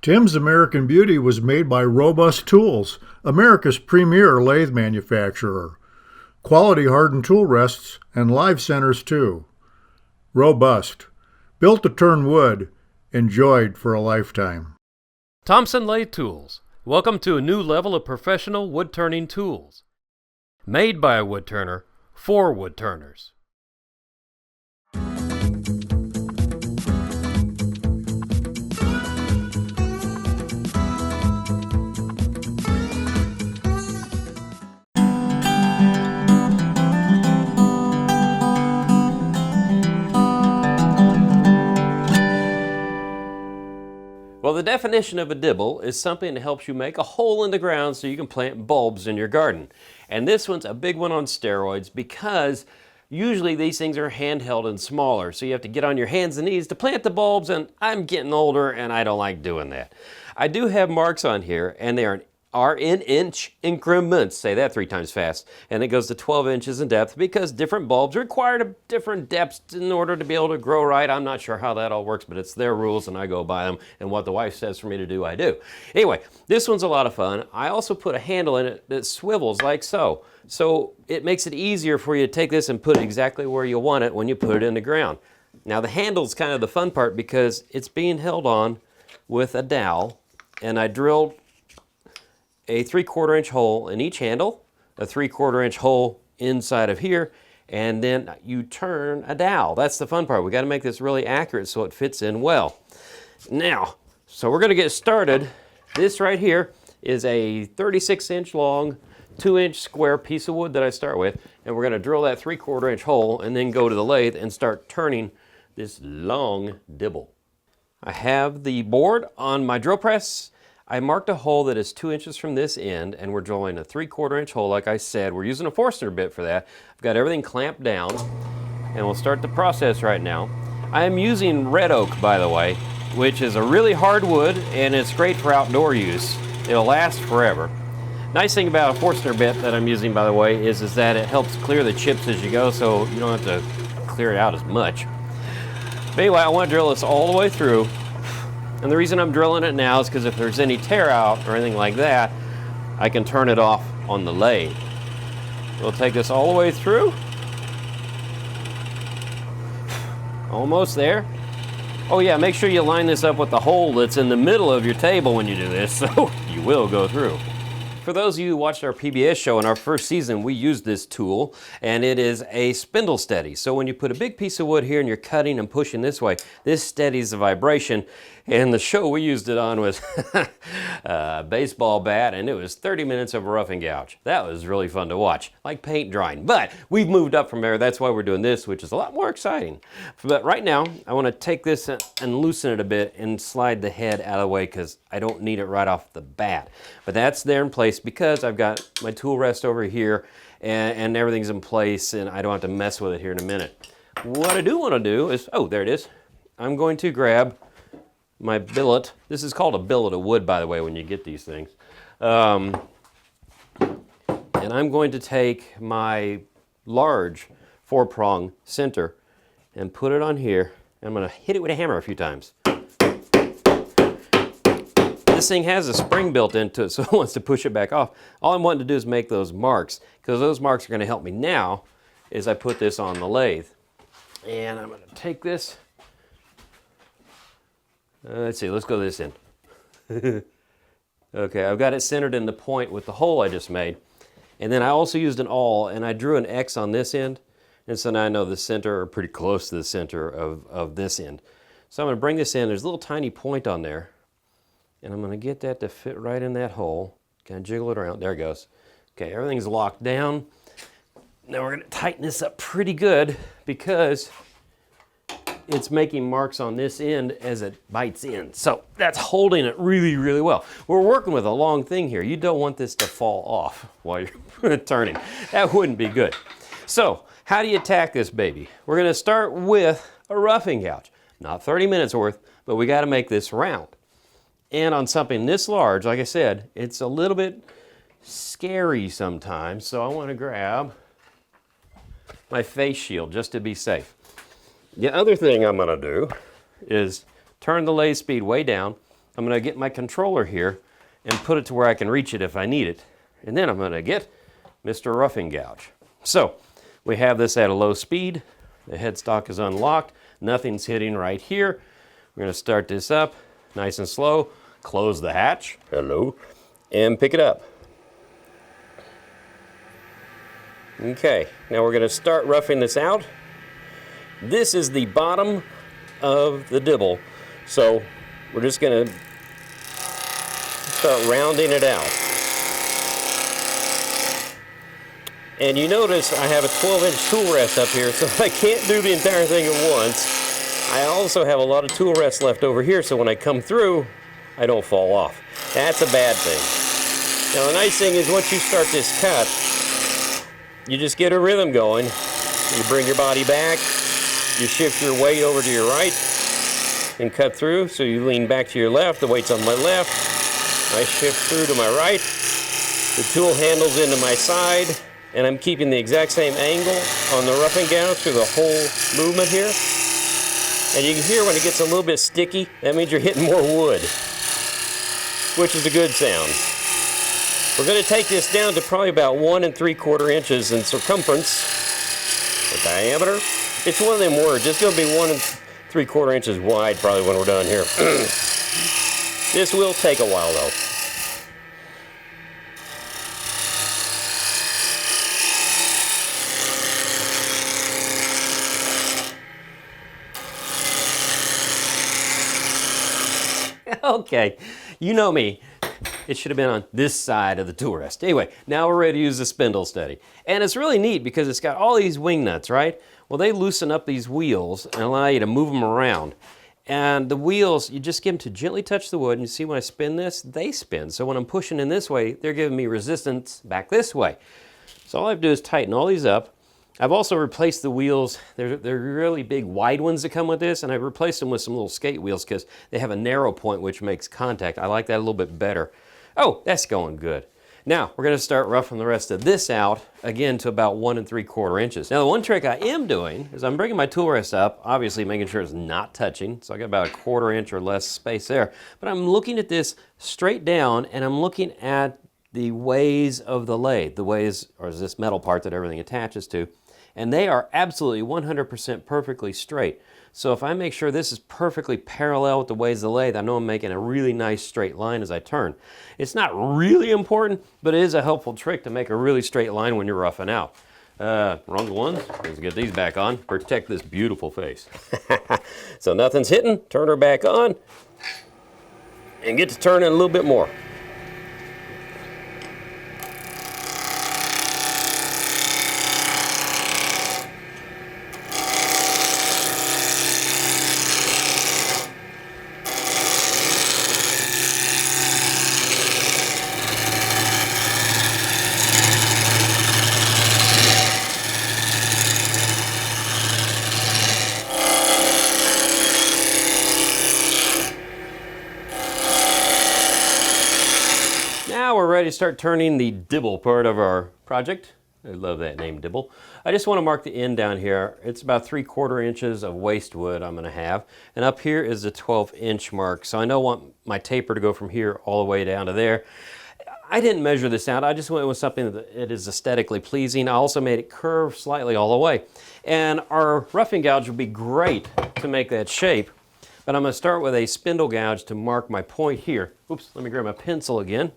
Tim's American Beauty was made by Robust Tools, America's premier lathe manufacturer. Quality hardened tool rests and live centers too. Robust. Built to turn wood. Enjoyed for a lifetime. Thompson Lathe Tools. Welcome to a new level of professional wood-turning tools. Made by a woodturner for woodturners. Well, the definition of a dibble is something that helps you make a hole in the ground so you can plant bulbs in your garden. And this one's a big one on steroids because usually these things are handheld and smaller, so you have to get on your hands and knees to plant the bulbs, and I'm getting older and I don't like doing that. I do have marks on here, and they are in inch increments. Say that 3 times fast. And it goes to 12 inches in depth because different bulbs require different depths in order to be able to grow right. I'm not sure how that all works, but it's their rules and I go by them, and what the wife says for me to do, I do. Anyway, this one's a lot of fun. I also put a handle in it that swivels like so. So it makes it easier for you to take this and put it exactly where you want it when you put it in the ground. Now the handle's kind of the fun part because it's being held on with a dowel, and I drilled a 3/4 inch hole in each handle, a 3/4 inch hole inside of here, and then you turn a dowel. That's the fun part. We got to make this really accurate so it fits in well. Now, so we're going to get started. This right here is a 36 inch long, 2 inch square piece of wood that I start with, and we're going to drill that 3/4 inch hole and then go to the lathe and start turning this long dibble. I have the board on my drill press. I marked a hole that is 2 inches from this end, and we're drilling a 3/4 inch hole like I said. We're using a Forstner bit for that. I've got everything clamped down, and we'll start the process right now. I am using red oak, by the way, which is a really hard wood, and it's great for outdoor use. It'll last forever. Nice thing about a Forstner bit that I'm using, by the way, is that it helps clear the chips as you go, so you don't have to clear it out as much. But anyway, I want to drill this all the way through. And the reason I'm drilling it now is because if there's any tear out or anything like that, I can turn it off on the lathe. We'll take this all the way through. Almost there. Oh yeah, make sure you line this up with the hole that's in the middle of your table when you do this, so you will go through. For those of you who watched our PBS show in our first season, we used this tool, and it is a spindle steady. So when you put a big piece of wood here and you're cutting and pushing this way, this steadies the vibration. And the show we used it on was a baseball bat, and it was 30 minutes of rough and gouge. That was really fun to watch, like paint drying. But we've moved up from there. That's why we're doing this, which is a lot more exciting. But right now, I want to take this and loosen it a bit and slide the head out of the way because I don't need it right off the bat. But that's there in place because I've got my tool rest over here and everything's in place, and I don't have to mess with it here in a minute. What I do want to do is, oh, there it is. I'm going to grab my billet. This is called a billet of wood, by the way, when you get these things. And I'm going to take my large 4-prong center and put it on here. I'm going to hit it with a hammer a few times. This thing has a spring built into it, so it wants to push it back off. All I'm wanting to do is make those marks, because those marks are going to help me now as I put this on the lathe. And I'm going to take this. Let's see, let's go this end. Okay, I've got it centered in the point with the hole I just made. And then I also used an awl, and I drew an X on this end. And so now I know the center, or pretty close to the center of this end. So I'm going to bring this in. There's a little tiny point on there. And I'm going to get that to fit right in that hole. Kind of jiggle it around. There it goes. Okay, everything's locked down. Now we're going to tighten this up pretty good because it's making marks on this end as it bites in. So that's holding it really, really well. We're working with a long thing here. You don't want this to fall off while you're turning. That wouldn't be good. So how do you attack this baby? We're going to start with a roughing gouge. Not 30 minutes worth, but we got to make this round. And on something this large, like I said, it's a little bit scary sometimes. So I want to grab my face shield just to be safe. The other thing I'm going to do is turn the lathe speed way down I'm going to get my controller here and put it to where I can reach it if I need it. And then I'm going to get Mr. Roughing Gouge. So we have this at a low speed. The headstock is unlocked. Nothing's hitting right here. We're going to start this up nice and slow. Close the hatch. Hello. And pick it up. Okay, now we're going to start roughing this out. This is the bottom of the dibble, so we're just going to start rounding it out. And you notice I have a 12-inch tool rest up here, so I can't do the entire thing at once. I also have a lot of tool rest left over here, so when I come through, I don't fall off. That's a bad thing. Now the nice thing is once you start this cut, you just get a rhythm going. You bring your body back, you shift your weight over to your right, and cut through. So you lean back to your left, the weight's on my left, I shift through to my right, the tool handles into my side, and I'm keeping the exact same angle on the roughing gouge through the whole movement here. And you can hear when it gets a little bit sticky, that means you're hitting more wood, which is a good sound. We're going to take this down to probably about 1 3/4 inches in circumference, or diameter. It's one of them words. It's going to be 1 3/4 inches wide probably when we're done here. This will take a while though. Okay, you know me. It should have been on this side of the tool rest. Anyway, now we're ready to use the spindle steady. And it's really neat because it's got all these wing nuts, right? Well, they loosen up these wheels and allow you to move them around. And the wheels, you just get them to gently touch the wood, and you see when I spin this, they spin. So when I'm pushing in this way, they're giving me resistance back this way. So all I have to do is tighten all these up. I've also replaced the wheels. They're really big wide ones that come with this, and I've replaced them with some little skate wheels because they have a narrow point which makes contact. I like that a little bit better. Oh, that's going good. Now, we're going to start roughing the rest of this out, again, to about 1 3/4 inches. Now, the one trick I am doing is I'm bringing my tool rest up, obviously making sure it's not touching, so I got about 1/4 inch or less space there. But I'm looking at this straight down, and I'm looking at the ways of the lathe. The ways, or is this metal part that everything attaches to, and they are absolutely 100% perfectly straight. So if I make sure this is perfectly parallel with the ways of the lathe, I know I'm making a really nice straight line as I turn. It's not really important, but it is a helpful trick to make a really straight line when you're roughing out. Wrong one. Let's get these back on. Protect this beautiful face. So nothing's hitting. Turn her back on. And get to turning a little bit more. Now we're ready to start turning the dibble part of our project. I love that name, dibble. I just want to mark the end down here. It's about 3/4 inches of waste wood I'm going to have. And up here is the 12-inch mark. So I know I want my taper to go from here all the way down to there. I didn't measure this out. I just went with something that it is aesthetically pleasing. I also made it curve slightly all the way. And our roughing gouge would be great to make that shape. But I'm going to start with a spindle gouge to mark my point here. Oops, let me grab my pencil again.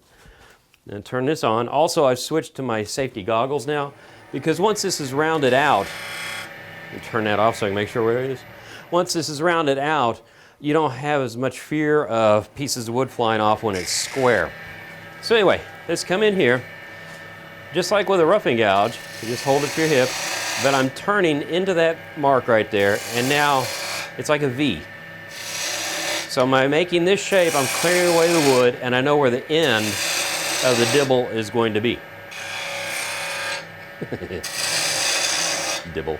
And turn this on. Also, I've switched to my safety goggles now because once this is rounded out, and turn that off so I can make sure where it is. Once this is rounded out, you don't have as much fear of pieces of wood flying off when it's square. So anyway, let's come in here. Just like with a roughing gouge, you just hold it to your hip, but I'm turning into that mark right there, and now it's like a V. So by making this shape, I'm clearing away the wood, and I know where the end of the dibble is going to be. Dibble.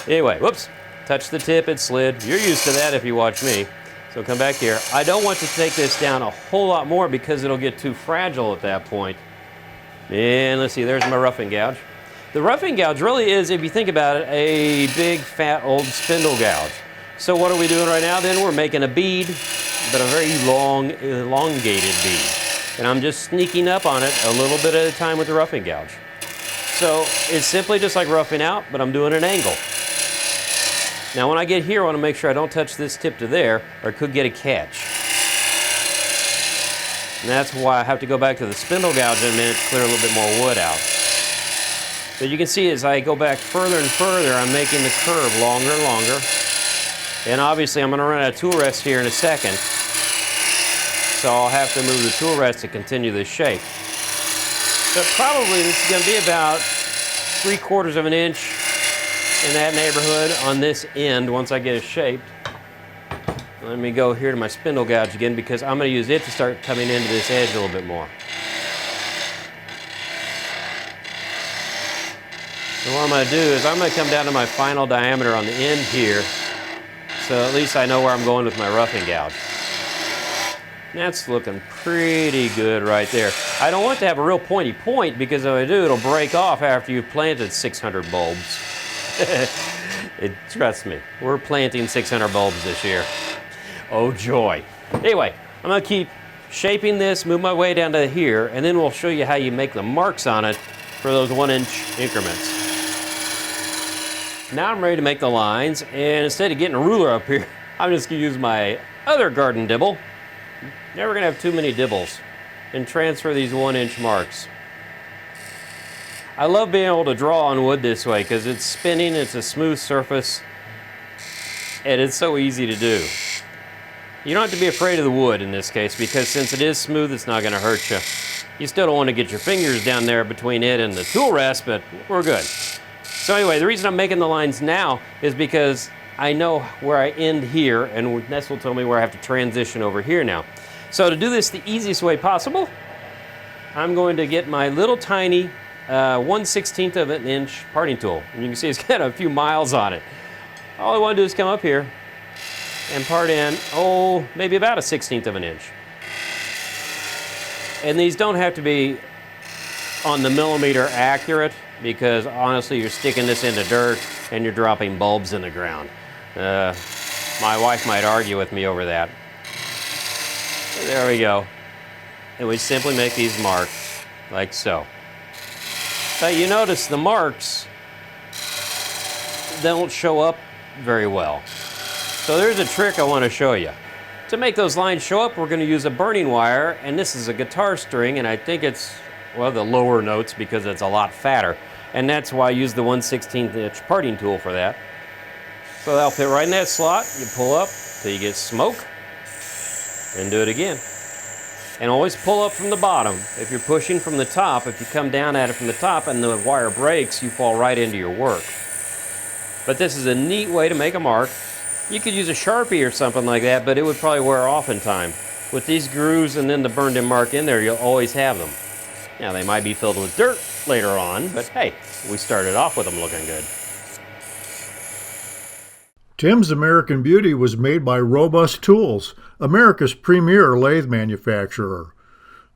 Anyway, whoops, touch the tip, it slid. You're used to that if you watch me. So come back here. I don't want to take this down a whole lot more because it'll get too fragile at that point. And let's see, there's my roughing gouge. The roughing gouge really is, if you think about it, a big fat old spindle gouge. So what are we doing right now then? We're making a bead, but a very long, elongated bead. And I'm just sneaking up on it a little bit at a time with the roughing gouge. So it's simply just like roughing out, but I'm doing an angle. Now when I get here, I want to make sure I don't touch this tip to there, or it could get a catch. And that's why I have to go back to the spindle gouge in a minute to clear a little bit more wood out. But you can see as I go back further and further, I'm making the curve longer and longer. And obviously I'm going to run out of tool rest here in a second. So I'll have to move the tool rest to continue this shape. But probably this is going to be about 3/4 of an inch in that neighborhood on this end once I get it shaped. Let me go here to my spindle gouge again because I'm going to use it to start coming into this edge a little bit more. So what I'm going to do is I'm going to come down to my final diameter on the end here, so at least I know where I'm going with my roughing gouge. That's looking pretty good right there. I don't want to have a real pointy point because if I do, it'll break off after you've planted 600 bulbs. Trust me, we're planting 600 bulbs this year. Oh joy. Anyway, I'm going to keep shaping this, move my way down to here, and then we'll show you how you make the marks on it for those 1-inch increments. Now I'm ready to make the lines, and instead of getting a ruler up here, I'm just going to use my other garden dibble. Never going to have too many dibbles, and transfer these 1-inch marks. I love being able to draw on wood this way because it's spinning, it's a smooth surface, and it's so easy to do. You don't have to be afraid of the wood in this case because since it is smooth, it's not going to hurt you. You still don't want to get your fingers down there between it and the tool rest, but we're good. So anyway, the reason I'm making the lines now is because I know where I end here, and this will tell me where I have to transition over here now. So to do this the easiest way possible, I'm going to get my little tiny 1/16 of an inch parting tool. And you can see it's got a few miles on it. All I want to do is come up here and part in, maybe about a 1/16 of an inch. And these don't have to be on the millimeter accurate because honestly you're sticking this into dirt and you're dropping bulbs in the ground. My wife might argue with me over that. There we go. And we simply make these marks like so. But you notice the marks don't show up very well. So there's a trick I want to show you. To make those lines show up, we're going to use a burning wire, and this is a guitar string, and I think it's, well, the lower notes because it's a lot fatter. And that's why I use the 1/16 inch parting tool for that. So that'll fit right in that slot. You pull up till you get smoke, and do it again. And always pull up from the bottom. If you're pushing from the top, if you come down at it from the top and the wire breaks, you fall right into your work. But this is a neat way to make a mark. You could use a Sharpie or something like that, but it would probably wear off in time. With these grooves and then the burned in mark in there, you'll always have them. Now they might be filled with dirt later on, but hey, we started off with them looking good. Tim's American Beauty was made by Robust Tools, America's premier lathe manufacturer.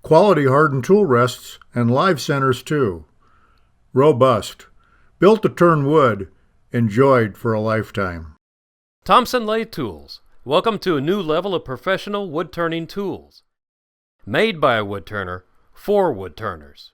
Quality hardened tool rests and live centers too. Robust. Built to turn wood. Enjoyed for a lifetime. Thompson Lathe Tools. Welcome to a new level of professional wood turning tools. Made by a wood turner for wood turners.